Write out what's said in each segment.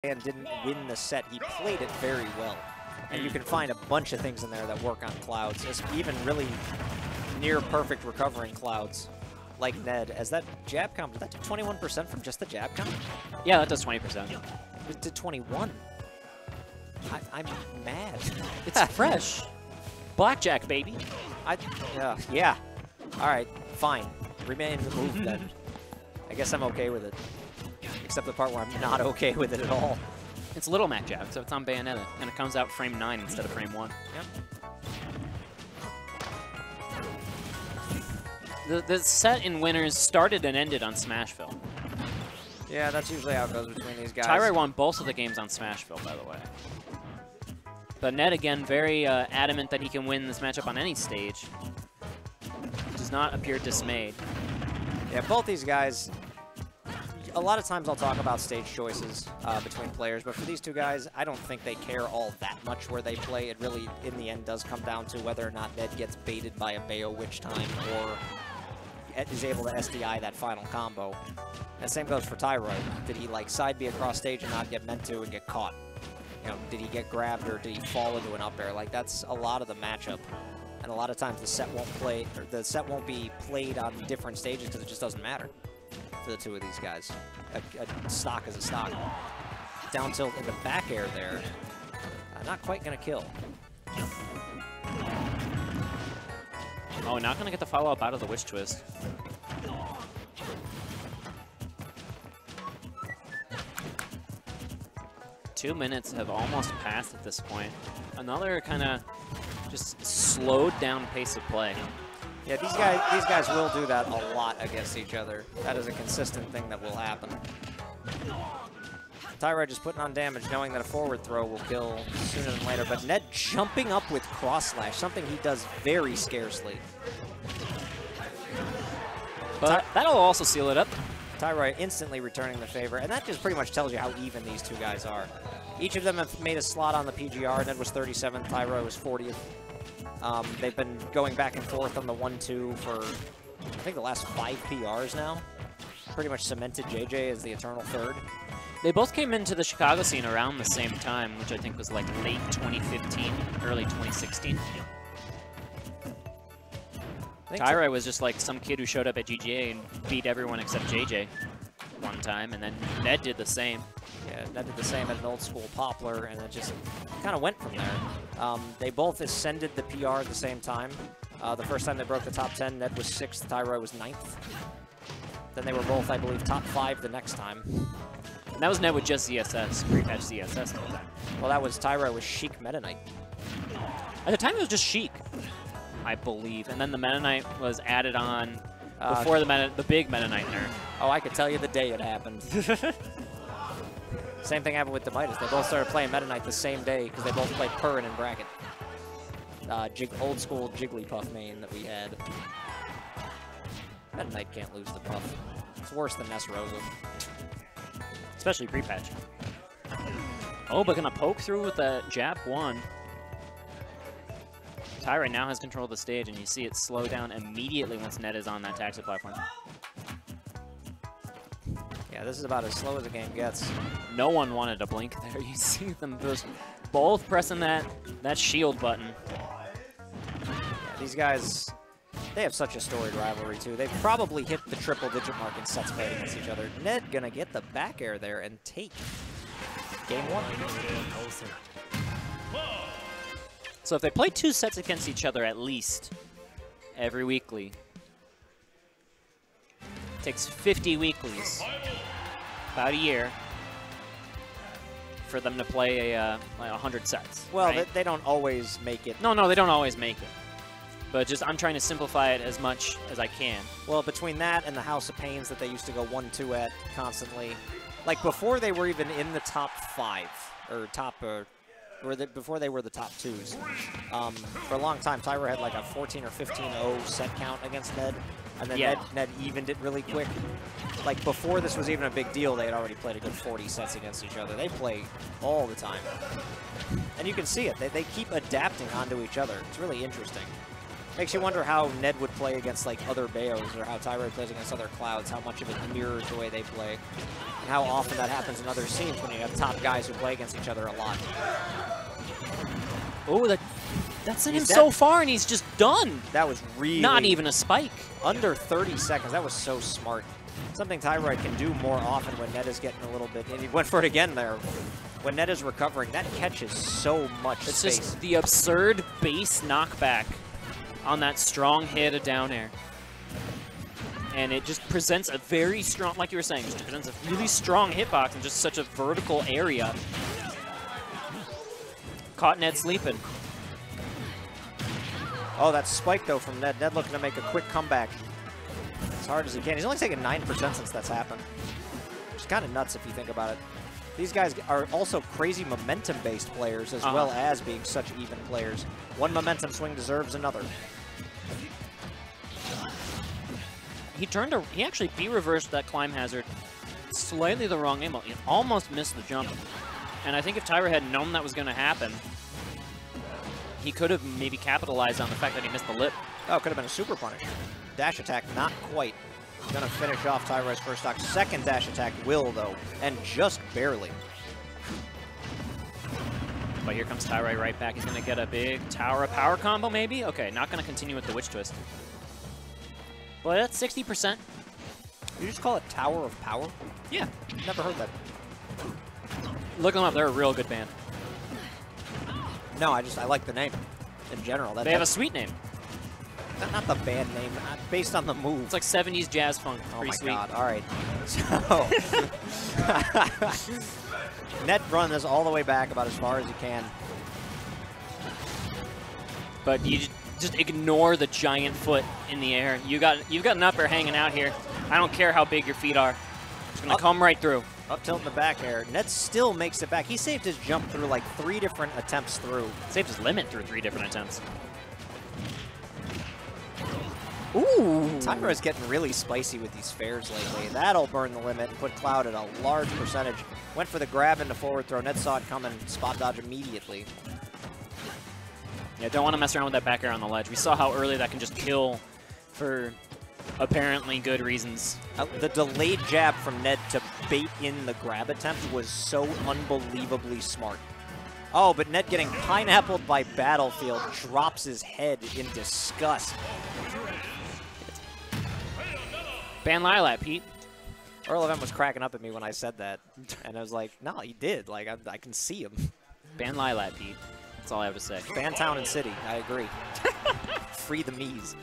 and didn't win the set. He played it very well. And you can find a bunch of things in there that work on Clouds, even really near perfect recovering Clouds, like Ned. As that jab comp, did that do 21% from just the jab comp? Yeah, that does 20%. It did 21. I'm mad. It's fresh. Blackjack, baby. Yeah. All right, fine. Remain the move then. I guess I'm okay with it. Except the part where I'm not okay with it at all. It's Little Mac jab, so it's on Bayonetta, and it comes out frame 9 instead of frame 1. Yep. The set in winners started and ended on Smashville. Yeah, that's usually how it goes between these guys. Tyroy won both of the games on Smashville, by the way. But Ned, again, very adamant that he can win this matchup on any stage. Does not appear dismayed. Yeah, both these guys, a lot of times I'll talk about stage choices between players, but for these two guys, I don't think they care all that much where they play. It really, in the end, does come down to whether or not Ned gets baited by a Bayo Witch Time or is able to SDI that final combo. And same goes for Tyroy. Did he like side B across stage and not get meant to and get caught? You know, did he get grabbed or did he fall into an up air? Like, that's a lot of the matchup. And a lot of times the set won't be played on different stages because it just doesn't matter for the two of these guys. A stock is a stock. Down tilt in the back air there. Not quite going to kill. Oh, not going to get the follow-up out of the Witch Twist. Two minutes have almost passed at this point. Another kind of just slowed down pace of play. Yeah, these guys will do that a lot against each other. That is a consistent thing that will happen. Tyroy just putting on damage, knowing that a forward throw will kill sooner than later. But Ned jumping up with cross slash, something he does very scarcely. But that'll also seal it up. Tyroy instantly returning the favor, and that just pretty much tells you how even these two guys are. Each of them have made a slot on the PGR. Ned was 37th, Tyroy was 40th. They've been going back and forth on the 1-2 for, I think, the last 5 PRs now. Pretty much cemented JJ as the eternal third. They both came into the Chicago scene around the same time, which I think was like late 2015, early 2016. Tyroy was just like some kid who showed up at GGA and beat everyone except JJ one time, and then Ned did the same. Yeah, Ned did the same at an old school Poplar, and it just kind of went from there. They both ascended the PR at the same time. The first time they broke the top 10, Ned was 6th, Tyroy was 9th. Then they were both, I believe, top 5 the next time. And that was Ned with just ZSS, pre-patch ZSS. Well, that was Tyroy with Sheik Meta Knight. At the time, it was just Sheik, I believe. And then the Meta Knight was added on before the big Meta Knight nerf. Oh, I could tell you the day it happened. Same thing happened with Demitis. They both started playing Meta Knight the same day because they both played Purrin in bracket. Old school Jigglypuff main that we had. Meta Knight can't lose the Puff. It's worse than Nessarosa. Especially pre-patch. Oh, but gonna poke through with the jab 1. Tyroy now has control of the stage, and you see it slow down immediately once Ned is on that taxi platform. Yeah, this is about as slow as the game gets. No one wanted to blink there. You see them just both pressing that shield button. Yeah, these guys, they have such a storied rivalry, too. They've probably hit the triple-digit mark in sets played against each other. Ned gonna get the back air there and take game 1. So if they play 2 sets against each other at least every weekly, it takes 50 weeklies, about a year, for them to play like 100 sets. Well, right? they don't always make it. No, they don't always make it. But just I'm trying to simplify it as much as I can. Well, between that and the House of Pains that they used to go 1-2 at constantly, like before they were even in the top 5 or top. Before they were the top 2s. For a long time, Tyroy had like a 14 or 15-0 set count against Ned, and then Ned evened it really quick. Like before this was even a big deal, they had already played a good 40 sets against each other. They play all the time. And you can see it. They keep adapting onto each other. It's really interesting. Makes you wonder how Ned would play against like other Bayos or how Tyroy plays against other Clouds, how much of it mirrors the way they play, and how often that happens in other scenes when you have top guys who play against each other a lot. Oh, that sent him so far, and he's just done. That was really... Not even a spike. Under 30 seconds. That was so smart. Something Tyroy can do more often when Ned is getting a little bit... And he went for it again there. When Ned is recovering, that catches so much space. It's just the absurd base knockback on that strong hit of down air. And it just presents a very strong, like you were saying, just presents a really strong hitbox in just such a vertical area. Caught Ned sleeping. Oh, that spike, though, from Ned. Ned looking to make a quick comeback as hard as he can. He's only taken 9% since that's happened, which is kind of nuts if you think about it. These guys are also crazy momentum-based players as well as being such even players. One momentum swing deserves another. He actually B-reversed that climb hazard slightly the wrong angle. He almost missed the jump. And I think if Tyroy had known that was going to happen, he could have maybe capitalized on the fact that he missed the lip. Oh, it could have been a super punish. Dash attack, not quite. Going to finish off Tyroy's first stock. Second dash attack will, though, and just barely. But here comes Tyroy right back. He's going to get a big tower of power combo, maybe? Okay, not going to continue with the witch twist. But that's 60%. You just call it Tower of Power? Yeah. Never heard that. Look them up. They're a real good band. No, I like the name in general. They have a sweet name. Not the band name, based on the move. It's like 70s jazz funk. Oh my sweet. God, all right. So, Ned run this all the way back about as far as he can. But you just ignore the giant foot in the air. You've got an upper hanging out here. I don't care how big your feet are. It's going to come right through. Up tilt in the back air. Ned still makes it back. He saved his jump through like 3 different attempts through. Saved his limit through 3 different attempts. Ooh! Tyroy's getting really spicy with these fares lately. That'll burn the limit and put Cloud at a large percentage. Went for the grab into forward throw. Ned saw it coming. Spot dodge immediately. Yeah, don't want to mess around with that back air on the ledge. We saw how early that can just kill for apparently good reasons. The delayed jab from Ned to bait in the grab attempt was so unbelievably smart. Oh, but Ned getting pineappled by Battlefield drops his head in disgust. Ban Lilat, Pete. Earl of M was cracking up at me when I said that. And I was like, no, he did. Like, I can see him. Ban Lilat, Pete. That's all I have to say. Ban Town and City. I agree. Free the Mies.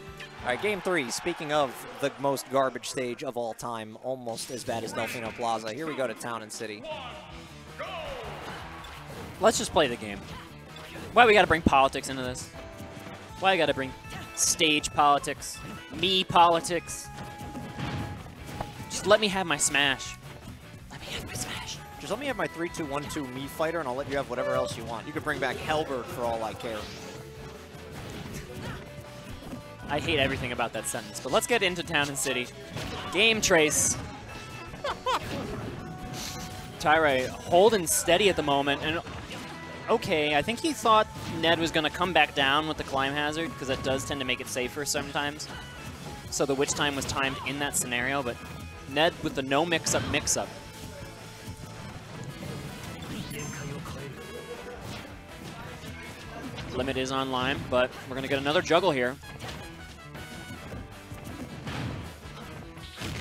All right, game 3. Speaking of the most garbage stage of all time, almost as bad as Delfino Plaza. Here we go to Town and City. Let's just play the game. Why we got to bring politics into this? Why I got to bring stage politics, me politics? Just let me have my smash. Let me have my smash. Just let me have my 3-2-1-2 me fighter, and I'll let you have whatever else you want. You can bring back Hellberg for all I care. I hate everything about that sentence, but let's get into Town and City. Game trace. Tyroy holding steady at the moment, and okay, I think he thought Ned was going to come back down with the climb hazard, because that does tend to make it safer sometimes. So the witch time was timed in that scenario, but Ned with the no mix-up mix-up. Limit is online, but we're going to get another juggle here.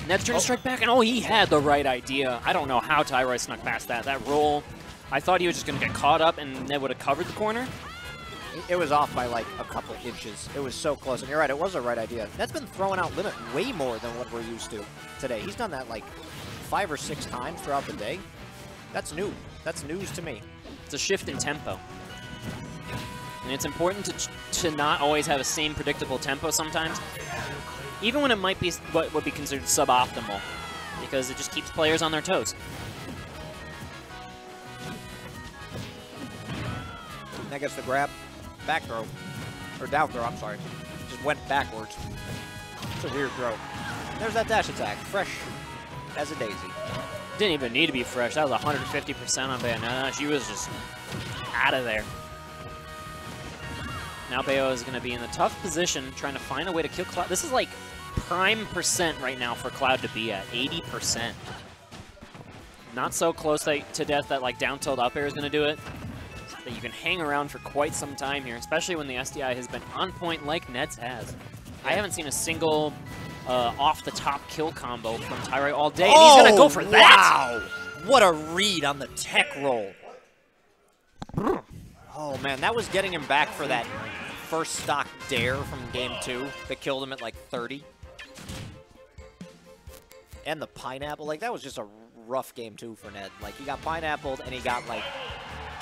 Ned's trying to strike back, and oh, he had the right idea. I don't know how Tyroy snuck past that. That roll, I thought he was just going to get caught up, and Ned would have covered the corner. It was off by like a couple inches. It was so close, and you're right, it was the right idea. Ned's been throwing out limit way more than what we're used to today. He's done that like 5 or 6 times throughout the day. That's new. That's news to me. It's a shift in tempo. And it's important to not always have the same predictable tempo sometimes, even when it might be what would be considered suboptimal, because it just keeps players on their toes. That gets the grab, back throw, or down throw, I'm sorry. Just went backwards. It's a weird throw. There's that dash attack, fresh as a daisy. Didn't even need to be fresh. That was 150% on Bayonetta. She was just out of there. Now Bayo is going to be in a tough position trying to find a way to kill Cloud. This is like prime percent right now for Cloud to be at, 80%. Not so close to death that like down tilt up air is going to do it. That you can hang around for quite some time here, especially when the SDI has been on point like Ned's has. I haven't seen a single off-the-top kill combo from Tyroy all day, and he's going to go for that! Wow! What a read on the tech roll. Oh, man, that was getting him back for that first stock dare from game 2 that killed him at, like, 30. And the pineapple. Like, that was just a rough game 2 for Ned. Like, he got pineappled, and he got, like,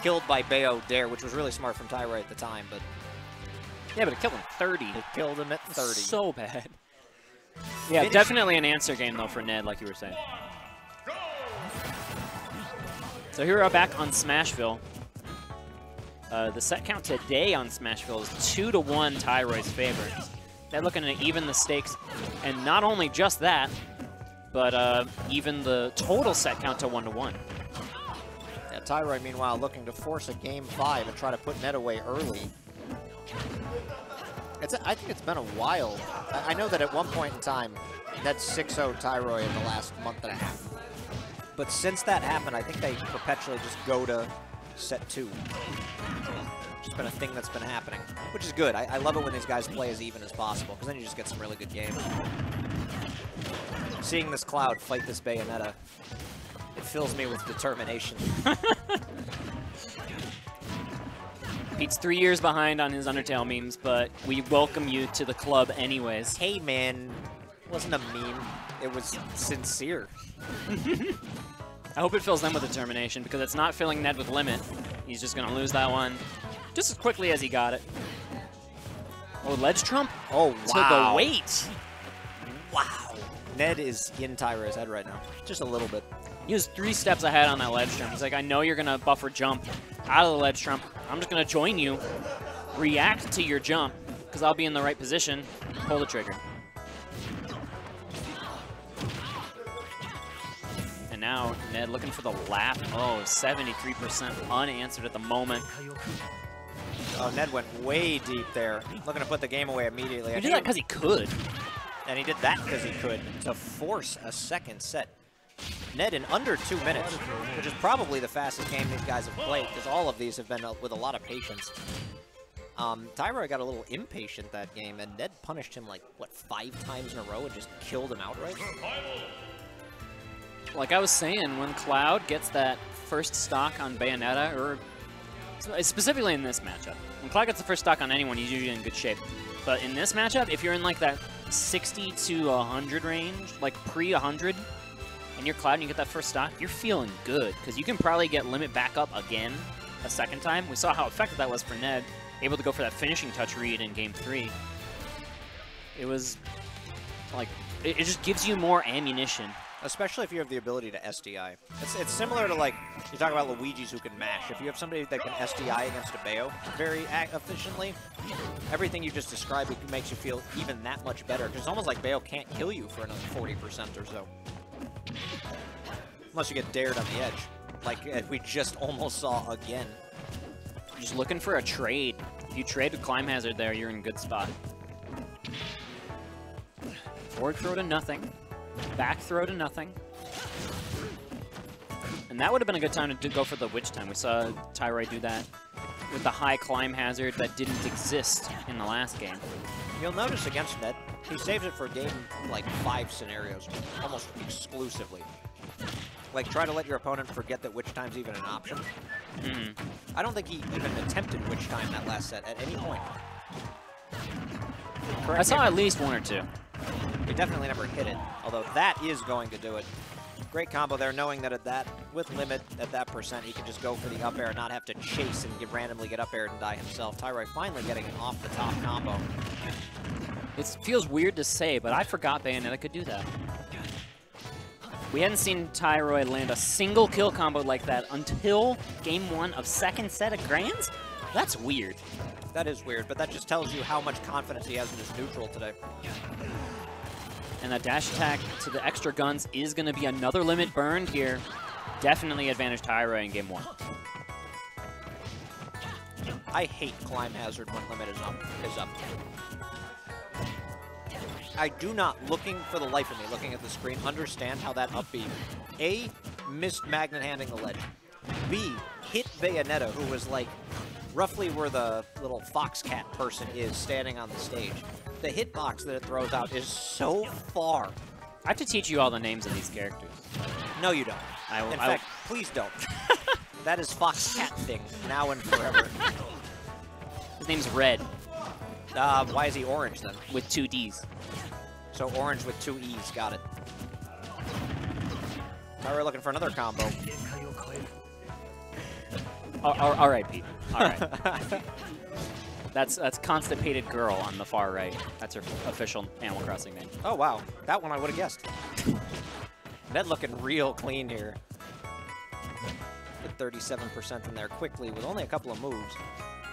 killed by Bayo dare, which was really smart from Tyroy at the time, but... Yeah, but it killed him 30. It killed him at 30. So bad. Yeah, definitely an answer game, though, for Ned, like you were saying. So here we are back on Smashville. The set count today on Smashville is 2-1 Tyroy's favor. They're looking to even the stakes, and not only just that, but even the total set count to 1-1. Yeah, Tyroy, meanwhile, looking to force a game 5 and try to put Ned away early. I think it's been a while. I know that at one point in time, Ned 6-0 Tyroy in the last month and a half. But since that happened, I think they perpetually just go to set 2. It's just been a thing that's been happening, which is good. I love it when these guys play as even as possible, because then you just get some really good games. Seeing this Cloud fight this Bayonetta, it fills me with determination. Pete's 3 years behind on his Undertale memes, but we welcome you to the club anyways. Hey man, it wasn't a meme, it was sincere. I hope it fills them with determination, because it's not filling Ned with limit. He's just going to lose that one just as quickly as he got it. Oh, ledge trump? Oh, wow. To the weight. Wow. Ned is in Tyro's head right now, just a little bit. He was 3 steps ahead on that ledge trump. He's like, I know you're going to buffer jump out of the ledge trump. I'm just going to join you, react to your jump, because I'll be in the right position, pull the trigger. And now Ned looking for the lap. Oh, 73% unanswered at the moment. Oh, Ned went way deep there. Looking to put the game away immediately. He did that because he could. And he did that because he could to force a second set. Ned in under 2 minutes, which is probably the fastest game these guys have played, because all of these have been with a lot of patience. Tyroy got a little impatient that game, and Ned punished him like, what, 5 times in a row and just killed him outright? Like I was saying, when Cloud gets that first stock on Bayonetta, or specifically in this matchup, when Cloud gets the first stock on anyone, he's usually in good shape. But in this matchup, if you're in like that 60 to 100 range, like pre-100, and you're Cloud and you get that first stock, you're feeling good, because you can probably get limit back up again a second time. We saw how effective that was for Ned, able to go for that finishing touch read in game 3. It was like, it just gives you more ammunition. Especially if you have the ability to SDI. It's similar to, like, you talk about Luigi's who can mash. If you have somebody that can SDI against a Bayo very efficiently, everything you just described makes you feel even that much better. Because it's almost like Bayo can't kill you for another 40% or so. Unless you get dared on the edge, like we just almost saw again. Just looking for a trade. If you trade with Climb Hazard there, you're in a good spot. Forward throw to nothing. Back throw to nothing. And that would have been a good time to go for the Witch Time. We saw Tyroy do that with the high Climb Hazard that didn't exist in the last game. You'll notice against Ned, he saves it for game like 5 scenarios, almost exclusively. Like, try to let your opponent forget that Witch Time's even an option. I don't think he even attempted Witch Time that last set at any point. I saw at least 1 or 2. He definitely never hit it, although that is going to do it. Great combo there, knowing that with limit at that percent, he can just go for the up air and not have to chase and randomly get up air and die himself. Tyroy finally getting an off-the-top combo. It feels weird to say, but I forgot Bayonetta could do that. We hadn't seen Tyroy land a single kill combo like that until game 1 of second set of Grands? That's weird. That is weird, but that just tells you how much confidence he has in his neutral today. And that dash attack to the extra guns is going to be another limit burned here. Definitely advantage Tyroy in game 1. I hate climb hazard when limit is up. I do not, looking for the life of me, looking at the screen, understand how that up B, A, missed magnet handing the ledge, B, hit Bayonetta, who was like roughly where the little foxcat person is standing on the stage. The hitbox that it throws out is so far. I have to teach you all the names of these characters. No, you don't. In fact, please don't. That is Foxcat thing, now and forever. His name's Red. Why is he orange then? With 2 Ds. So orange with 2 E's, got it. Now we're looking for another combo. All right, Pete. All right. That's Constipated Girl on the far right. That's her official Animal Crossing name. Oh, wow. That one I would have guessed. Ned looking real clean here. Get 37% in there quickly with only a couple of moves.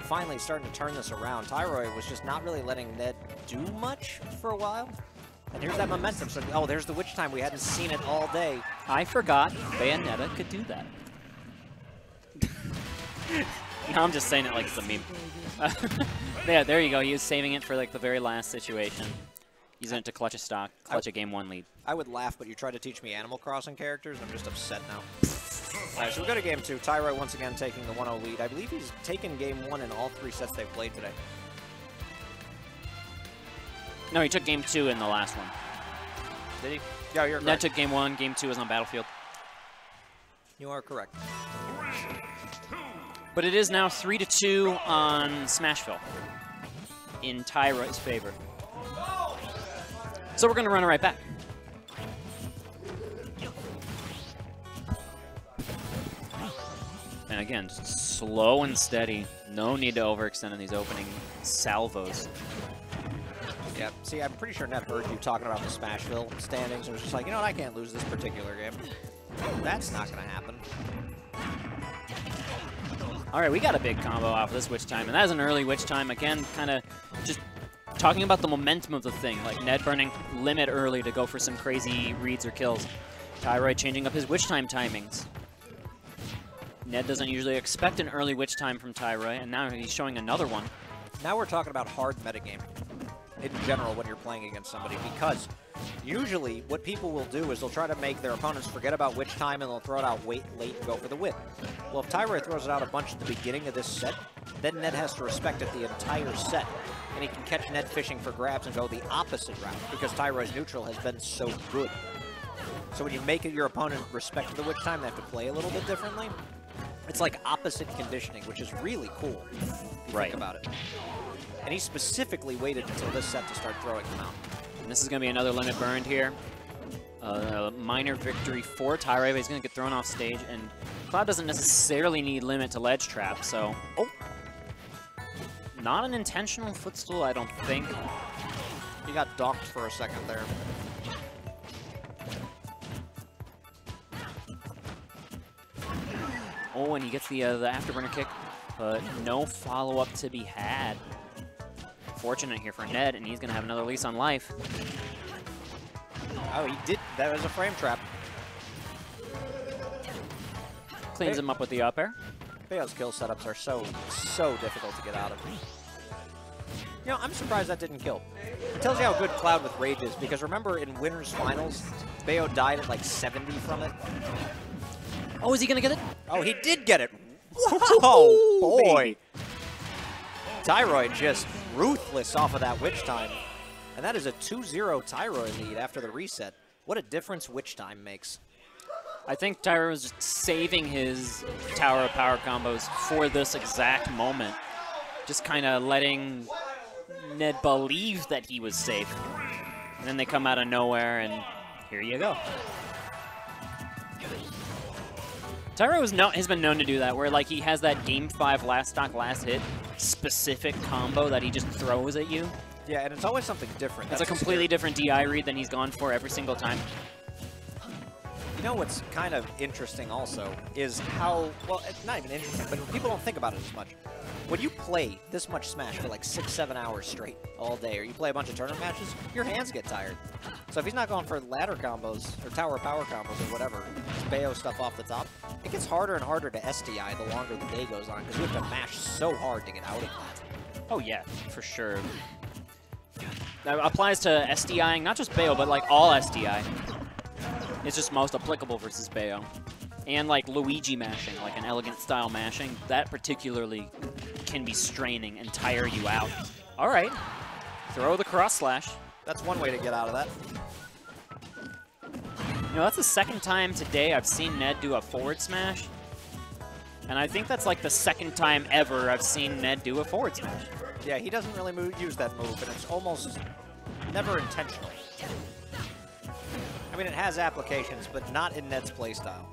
Finally starting to turn this around. Tyroy was just not really letting Ned do much for a while. And here's that momentum. So, oh, there's the witch time. We hadn't seen it all day. I forgot Bayonetta could do that. No, I'm just saying it like it's a meme. Yeah, there you go. He was saving it for like the very last situation. Using it to clutch a stock, clutch a game 1 lead. I would laugh, but you tried to teach me Animal Crossing characters. I'm just upset now. All right, so we go to game 2. Tyroy once again taking the 1-0 lead. I believe he's taken game 1 in all 3 sets they've played today. No, he took game 2 in the last one. Did he? Yeah, you're correct. Ned took game 1, game 2 was on Battlefield. You are correct. But it is now 3-2 on Smashville in Tyroy's favor. So we're going to run it right back. And again, just slow and steady. No need to overextend in these opening salvos. Yeah, see, I'm pretty sure Ned heard you talking about the Smashville standings and was just like, you know what, I can't lose this particular game. That's not going to happen. All right, we got a big combo off of this Witch Time, and that is an early Witch Time. Again, kind of just talking about the momentum of the thing, like Ned burning limit early to go for some crazy reads or kills. Tyroy changing up his Witch Time timings. Ned doesn't usually expect an early Witch Time from Tyroy, and now he's showing another one. Now we're talking about hard metagame in general when you're playing against somebody, because usually what people will do is they'll try to make their opponents forget about Witch Time and they'll throw it out late and go for the whip. Well, if Tyroy throws it out a bunch at the beginning of this set, then Ned has to respect it the entire set. And he can catch Ned fishing for grabs and go the opposite route, because Tyroy's neutral has been so good. So when you make your opponent respect the Witch Time, they have to play a little bit differently. It's like opposite conditioning, which is really cool if you think about it. And he specifically waited until this set to start throwing them out. And this is going to be another limit burned here. A minor victory for Tyroy, but he's going to get thrown off stage. And Cloud doesn't necessarily need limit to ledge trap, so... Oh! Not an intentional footstool, I don't think. He got docked for a second there. Oh, and he gets the afterburner kick, but no follow-up to be had. Fortunate here for Ned, and he's going to have another lease on life. Oh, he did. That was a frame trap. Cleans him up with the up air. Bayo's kill setups are so difficult to get out of. You know, I'm surprised that didn't kill. It tells you how good Cloud with Rage is, because remember in Winners Finals, Bayo died at like 70 from it. Oh, is he going to get it? Oh, he did get it. Oh, boy. Tyroy just ruthless off of that Witch Time. And that is a 2-0 Tyroy lead after the reset. What a difference Witch Time makes. I think Tyroy was just saving his Tower of Power combos for this exact moment. Just kind of letting Ned believe that he was safe. And then they come out of nowhere, and here you go. Tyroy has been known to do that, where like he has that Game 5 last stock, last hit specific combo that he just throws at you. Yeah, and it's always something different. It's a completely different DI read than he's gone for every single time. You know what's kind of interesting also is how, well, it's not even interesting, but people don't think about it as much. When you play this much Smash for like 6-7 hours straight all day, or you play a bunch of tournament matches, your hands get tired. So if he's not going for ladder combos, or tower power combos, or whatever, just Bayo stuff off the top, it gets harder and harder to SDI the longer the day goes on, because you have to mash so hard to get out of that. Oh yeah, for sure. That applies to SDIing, not just Bayo, but like all SDI. It's just most applicable versus Bayo. And like Luigi mashing, like an elegant style mashing, that particularly can be straining and tire you out. All right, throw the cross slash. That's one way to get out of that. You know, that's the second time today I've seen Ned do a forward smash. And I think that's like the second time ever I've seen Ned do a forward smash. Yeah, he doesn't really use that move, and it's almost never intentional. I mean, it has applications, but not in Ned's playstyle.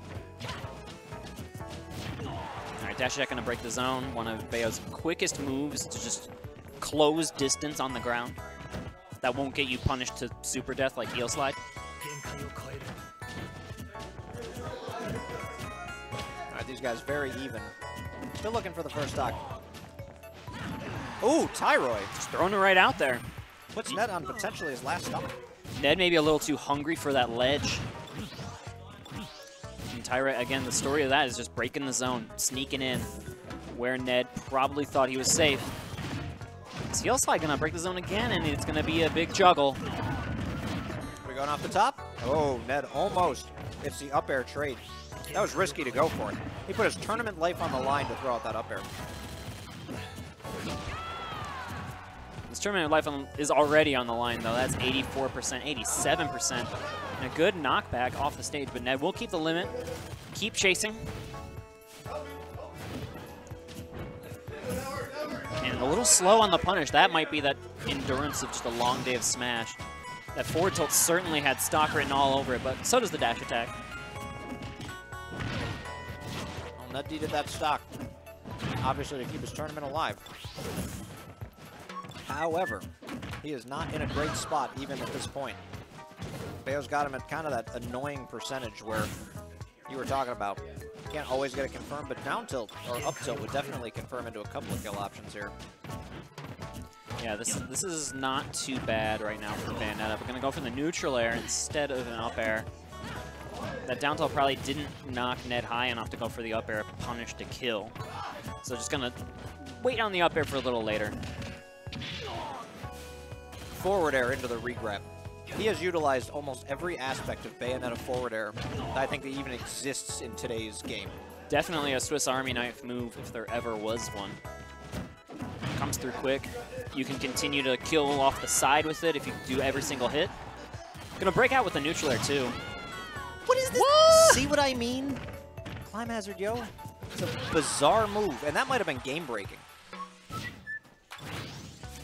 All right, dash attack gonna break the zone. One of Bayo's quickest moves to just close distance on the ground. That won't get you punished to super death like heel slide. All right, these guys very even. Still looking for the first stock. Ooh, Tyroy. Just throwing it right out there. Puts Ned on potentially his last stock. Ned may be a little too hungry for that ledge. And Tyroy, again, the story of that is just breaking the zone, sneaking in, where Ned probably thought he was safe. Is heel slide gonna break the zone again, and it's gonna be a big juggle. We're going off the top. Oh, Ned almost. It's the up air trade. That was risky to go for it. He put his tournament life on the line to throw out that up air. This tournament life is already on the line, though. That's 84%, 87%. And a good knockback off the stage, but Ned will keep the limit, keep chasing. And a little slow on the punish. That might be that endurance of just a long day of Smash. That forward tilt certainly had stock written all over it, but so does the dash attack. Well, Ned needed that stock, obviously, to keep his tournament alive. However, he is not in a great spot even at this point. Bayo's got him at kind of that annoying percentage where you were talking about. You can't always get it confirmed, but down tilt or up tilt would definitely confirm into a couple of kill options here. Yeah, this is not too bad right now for Bayonetta. We're going to go for the neutral air instead of an up air. That down tilt probably didn't knock Ned high enough to go for the up air punish to kill. So just going to wait on the up air for a little later. Forward air into the regrab. He has utilized almost every aspect of Bayonetta forward air that I think that even exists in today's game. Definitely a Swiss Army knife move if there ever was one. Comes through quick. You can continue to kill off the side with it if you do every single hit. Gonna break out with the neutral air too. What is this? What? See what I mean? Climb hazard, yo. It's a bizarre move, and that might have been game breaking.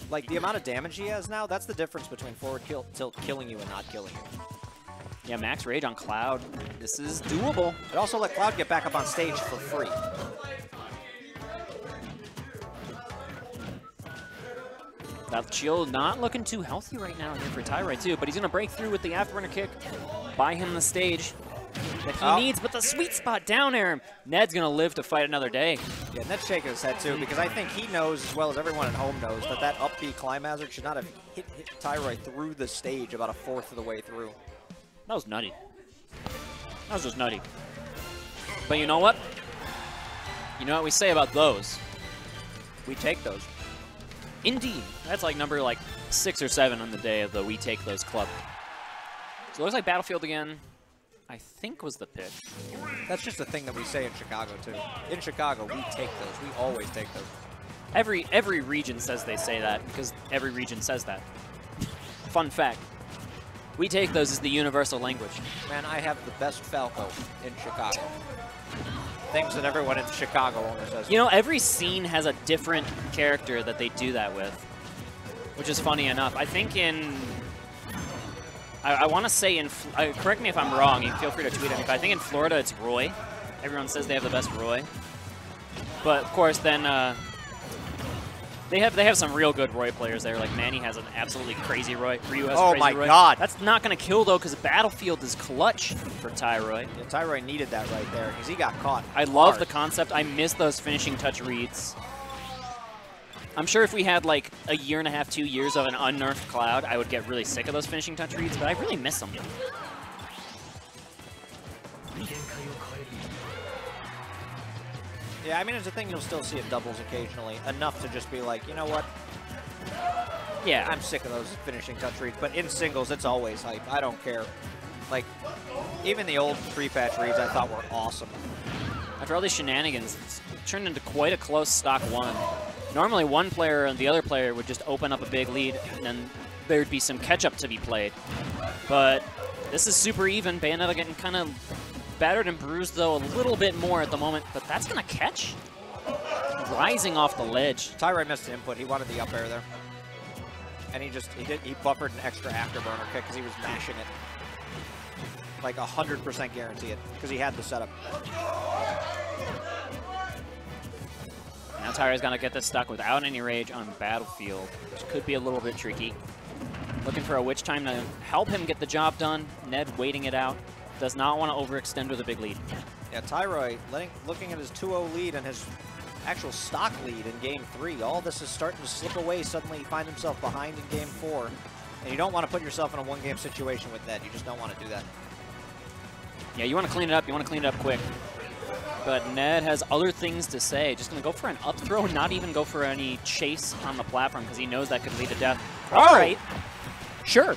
Like, the amount of damage he has now, that's the difference between forward tilt killing you and not killing you. Yeah, max rage on Cloud. This is doable. It also let Cloud get back up on stage for free. That shield not looking too healthy right now here for Tyroy too, but he's gonna break through with the afterburner kick, buy him the stage that he needs, but the sweet spot down air. Ned's gonna live to fight another day. Yeah, Ned's shaking his head too, because I think he knows, as well as everyone at home knows, that that up B climb hazard should not have hit Tyroy through the stage about a fourth of the way through. That was nutty. That was just nutty. But you know what? You know what we say about those? We take those. Indeed. That's like number 6 or 7 on the day of the We Take Those club. So it looks like Battlefield again, I think, was the pick. That's just a thing that we say in Chicago too. In Chicago, we take those. We always take those. Every region says they say that because every region says that. Fun fact. We take those as the universal language. Man, I have the best Falco in Chicago. Things that everyone in Chicago only says. You know, every scene has a different character that they do that with, which is funny enough. I think in, I want to say in, correct me if I'm wrong, you feel free to tweet at me, but I think in Florida it's Roy. Everyone says they have the best Roy. But of course then They have some real good Roy players there. Like Manny has an absolutely crazy Roy. Ryu has oh crazy my Roy. God! That's not going to kill though, because Battlefield is clutch for Tyroy. Yeah, Tyroy needed that right there because he got caught. I love the concept. I miss those finishing touch reads. I'm sure if we had like a year and a half, 2 years of an unnerfed Cloud, I would get really sick of those finishing touch reads. But I really miss them. Yeah, I mean, it's a thing you'll still see at doubles occasionally, enough to just be like, you know what? Yeah. I'm sick of those finishing touch reads, but in singles, it's always hype. I don't care. Like, even the old pre-patch reads I thought were awesome. After all these shenanigans, it's turned into quite a close stock one. Normally, one player and the other player would just open up a big lead, and then there'd be some catch-up to be played. But this is super even. Bayonetta getting kind of battered and bruised, though, a little bit more at the moment, but that's going to catch. Rising off the ledge. Tyroy missed the input. He wanted the up air there. And he buffered an extra afterburner kick because he was mashing it. Like 100% guarantee it, because he had the setup. Now Tyroy's going to get this stuck without any rage on Battlefield, which could be a little bit tricky. Looking for a witch time to help him get the job done. Ned waiting it out. Does not want to overextend with a big lead. Yeah, Tyroy, looking at his 2-0 lead and his actual stock lead in Game 3, all this is starting to slip away. Suddenly you find himself behind in Game 4, and you don't want to put yourself in a one-game situation with Ned. You just don't want to do that. Yeah, you want to clean it up. You want to clean it up quick. But Ned has other things to say. Just going to go for an up throw, not even go for any chase on the platform, because he knows that could lead to death. All right. Sure.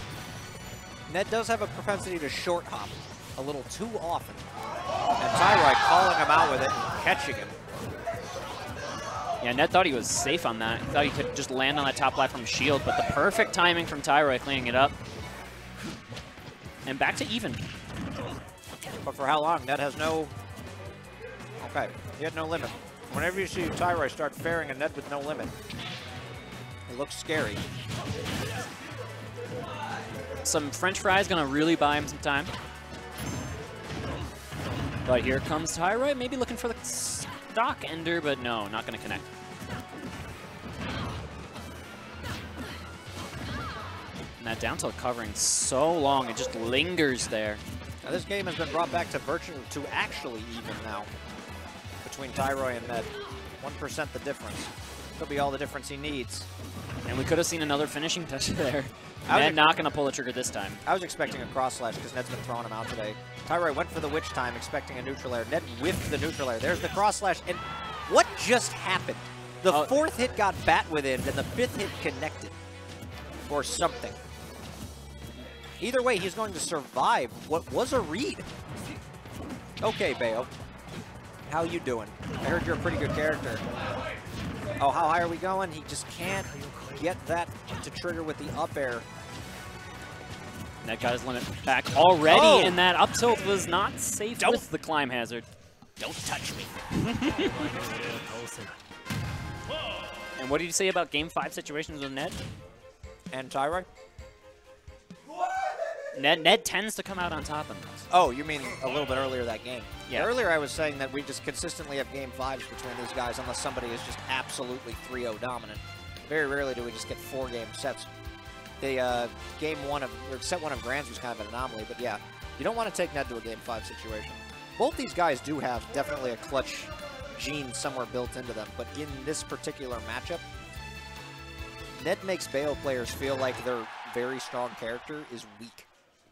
Ned does have a propensity to short hop a little too often. And Tyroy calling him out with it and catching him. Yeah, Ned thought he was safe on that. He thought he could just land on that top platform shield, but the perfect timing from Tyroy cleaning it up. And back to even. But for how long? Ned has no... Okay, he had no limit. Whenever you see Tyroy start faring a Ned with no limit, it looks scary. Some French fries gonna really buy him some time. But here comes Tyroy, maybe looking for the stock ender, but no, not gonna connect. And that down tilt covering so long, it just lingers there. Now this game has been brought back to actually even now between Tyroy and Ned. 1% the difference. Could be all the difference he needs. And we could have seen another finishing touch there. Ned not going to pull the trigger this time. I was expecting a cross slash because Ned's been throwing him out today. Tyroy went for the witch time expecting a neutral air. Ned whiffed the neutral air. There's the cross slash. And what just happened? The fourth hit got bat within and the fifth hit connected. Or something. Either way, he's going to survive what was a read. Okay, Bayo. How you doing? I heard you're a pretty good character. Oh, how high are we going? He just can't get that to trigger with the up air. That got his limit back already, and that up tilt was not safe with the climb hazard. Don't touch me. And what did you say about Game 5 situations with Ned? And Tyroy? Ned tends to come out on top in those. Oh, you mean a little bit earlier that game? Yeah. Earlier I was saying that we just consistently have Game 5s between these guys unless somebody is just absolutely 3-0 dominant. Very rarely do we just get 4-game sets. The set 1 of Grands was kind of an anomaly, but yeah, you don't want to take Ned to a Game 5 situation. Both these guys do have definitely a clutch gene somewhere built into them, but in this particular matchup, Ned makes Bayo players feel like their very strong character is weak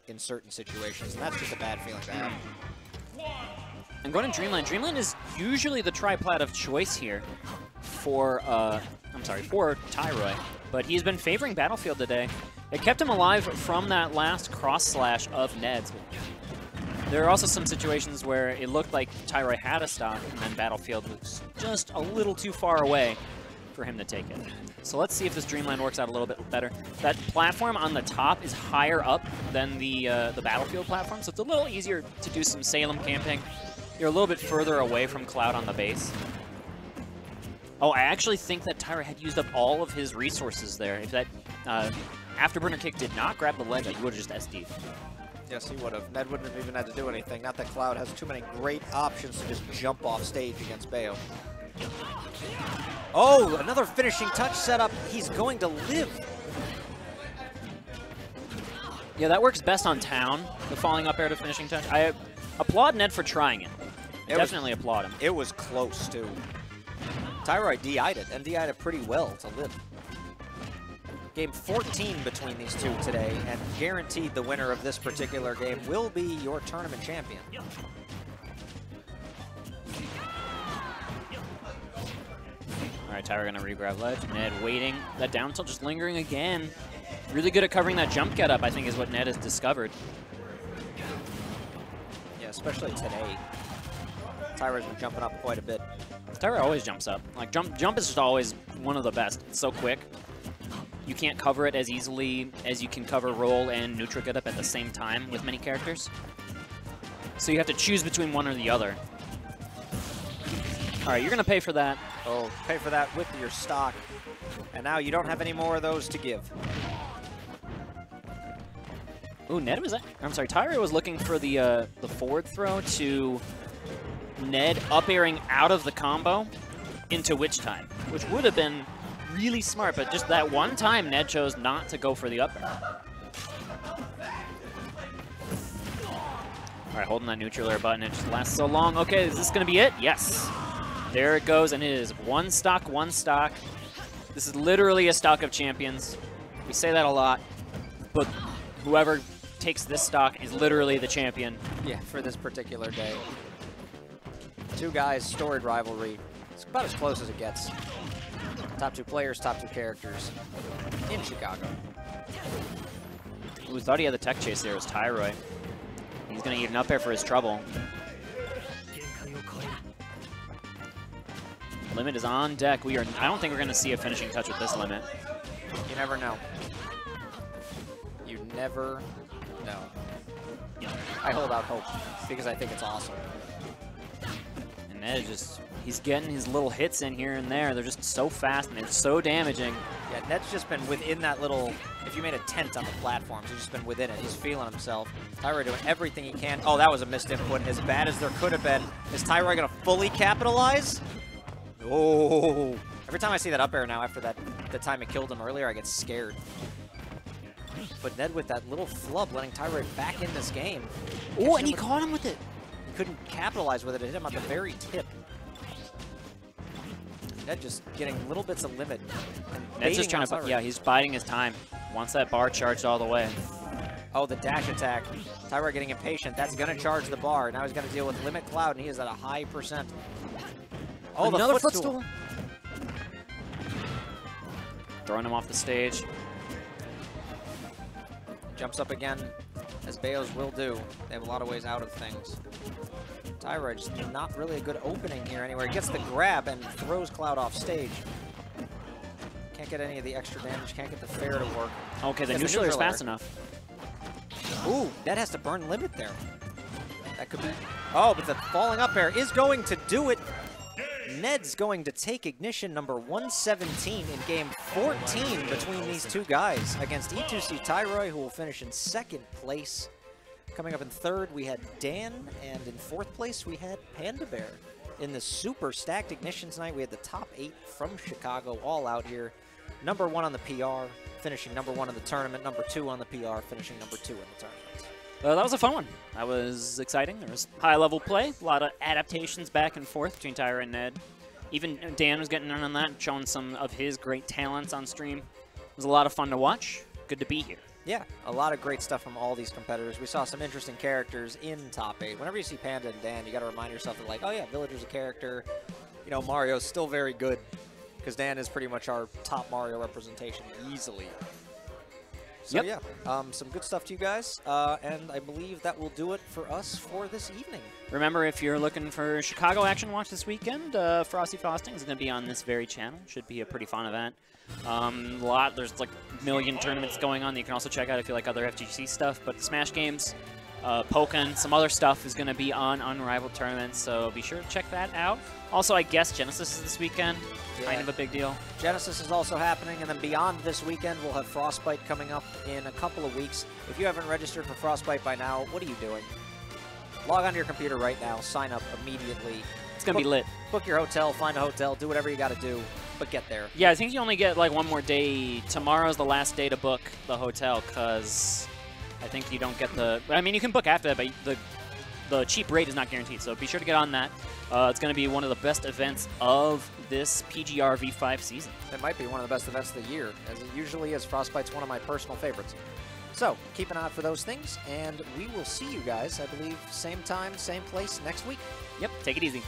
in certain situations, and that's just a bad feeling to have. I'm going to Dreamland. Dreamland is usually the triplat of choice here for, for Tyroy, but he's been favoring Battlefield today. It kept him alive from that last cross slash of Ned's. There are also some situations where it looked like Tyroy had a stock, and then Battlefield was just a little too far away for him to take it. So let's see if this Dreamland works out a little bit better. That platform on the top is higher up than the Battlefield platform, so it's a little easier to do some Salem camping. You're a little bit further away from Cloud on the base. Oh, I actually think that Tyroy had used up all of his resources there. If that afterburner kick did not grab the ledge, he would have just SD'd. Yes, he would have. Ned wouldn't have even had to do anything. Not that Cloud has too many great options to just jump off stage against Bayo. Oh, another finishing touch setup. He's going to live. Yeah, that works best on Town, the falling up air to finishing touch. I applaud Ned for trying it. Definitely applaud him. It was close, too. Tyroy DI'd it, and DI'd it pretty well to live. Game 14 between these two today, and guaranteed the winner of this particular game will be your tournament champion. All right, Tyroy gonna re-grab ledge. Ned waiting. That down tilt just lingering again. Really good at covering that jump get up, I think, is what Ned has discovered. Yeah, especially today. Tyroy's been jumping up quite a bit. Tyroy always jumps up. Like, jump is just always one of the best. It's so quick. You can't cover it as easily as you can cover roll and neutral get up at the same time with many characters. So you have to choose between one or the other. All right, you're gonna pay for that. Oh, pay for that with your stock. And now you don't have any more of those to give. Ooh, Ned was, I'm sorry, Tyroy was looking for the forward throw to Ned up airing out of the combo into Witch Time, which would have been really smart, but just that one time Ned chose not to go for the up air. All right, holding that neutral air button, it just lasts so long. Okay, is this gonna be it? Yes. There it goes, and it is one stock, one stock. This is literally a stock of champions. We say that a lot, but whoever takes this stock is literally the champion. Yeah, for this particular day. Two guys, storied rivalry. It's about as close as it gets. Top two players, top two characters in Chicago. Who thought he had the tech chase there was Tyroy. He's going to eat an up air for his trouble. Limit is on deck. I don't think we're going to see a finishing touch with this limit. You never know. You never know. I hold out hope because I think it's awesome. And Ned just, he's getting his little hits in here and there. They're just so fast and it's so damaging. Yeah, Ned's just been within that little, if you made a tent on the platforms, he's just been within it. He's feeling himself. Tyroy doing everything he can. Oh, that was a missed input. As bad as there could have been. Is Tyroy going to fully capitalize? Oh. Every time I see that up air now after the time it killed him earlier, I get scared. But Ned with that little flub letting Tyroy back in this game. Oh, and he caught him with it. He couldn't capitalize with it. It hit him at the very tip. Ned just getting little bits of limit. Ned's just trying to, yeah, he's biding his time. Wants that bar charged all the way. Oh, the dash attack. Tyroy getting impatient. That's going to charge the bar. Now he's going to deal with limit cloud, and he is at a high percent. Oh, another the footstool. Throwing him off the stage. Jumps up again, as Bayos will do. They have a lot of ways out of things. Tyroy just not really a good opening here anywhere. He gets the grab and throws Cloud off stage. Can't get any of the extra damage, can't get the fair to work. Okay, the neutral is fast enough. Ooh, that has to burn limit there. That could be... Oh, but the falling up air is going to do it. Ned's going to take ignition number 117 in game 14 between these two guys against E2C Tyroy, who will finish in second place. Coming up in third, we had Dan, and in fourth place, we had Panda Bear. In the super stacked ignition tonight, we had the top 8 from Chicago all out here. Number 1 on the PR, finishing number 1 in the tournament. Number 2 on the PR, finishing number 2 in the tournament. That was a fun one. That was exciting. There was high-level play, a lot of adaptations back and forth between Tyroy and Ned. Even Dan was getting in on that, showing some of his great talents on stream. It was a lot of fun to watch. Good to be here. Yeah, a lot of great stuff from all these competitors. We saw some interesting characters in top 8. Whenever you see Panda and Dan, you got to remind yourself that, like, oh yeah, Villager's a character. You know, Mario's still very good because Dan is pretty much our top Mario representation easily. So yeah, some good stuff to you guys, and I believe that will do it for us for this evening. Remember, if you're looking for Chicago action watch this weekend, Frosty Frosting is going to be on this very channel. Should be a pretty fun event. There's like a million tournaments going on that you can also check out if you like other FGC stuff, but Smash games, Pokken, some other stuff is going to be on Unrivaled tournaments, so be sure to check that out. Also, I guess Genesis is this weekend. Yeah. Kind of a big deal. Genesis is also happening, and then beyond this weekend, we'll have Frostbite coming up in a couple of weeks. If you haven't registered for Frostbite by now, what are you doing? Log onto your computer right now, sign up immediately, It's going to be lit. Book your hotel, find a hotel, do whatever you got to do, but get there. Yeah, I think you only get like one more day. Tomorrow's the last day to book the hotel because I think you don't get the... I mean, you can book after that, but the cheap rate is not guaranteed, so be sure to get on that. It's going to be one of the best events of this PGR V5 season. It might be one of the best events of the year, as it usually is. Frostbite's one of my personal favorites. So, keep an eye out for those things, and we will see you guys, I believe, same time, same place next week. Yep, take it easy.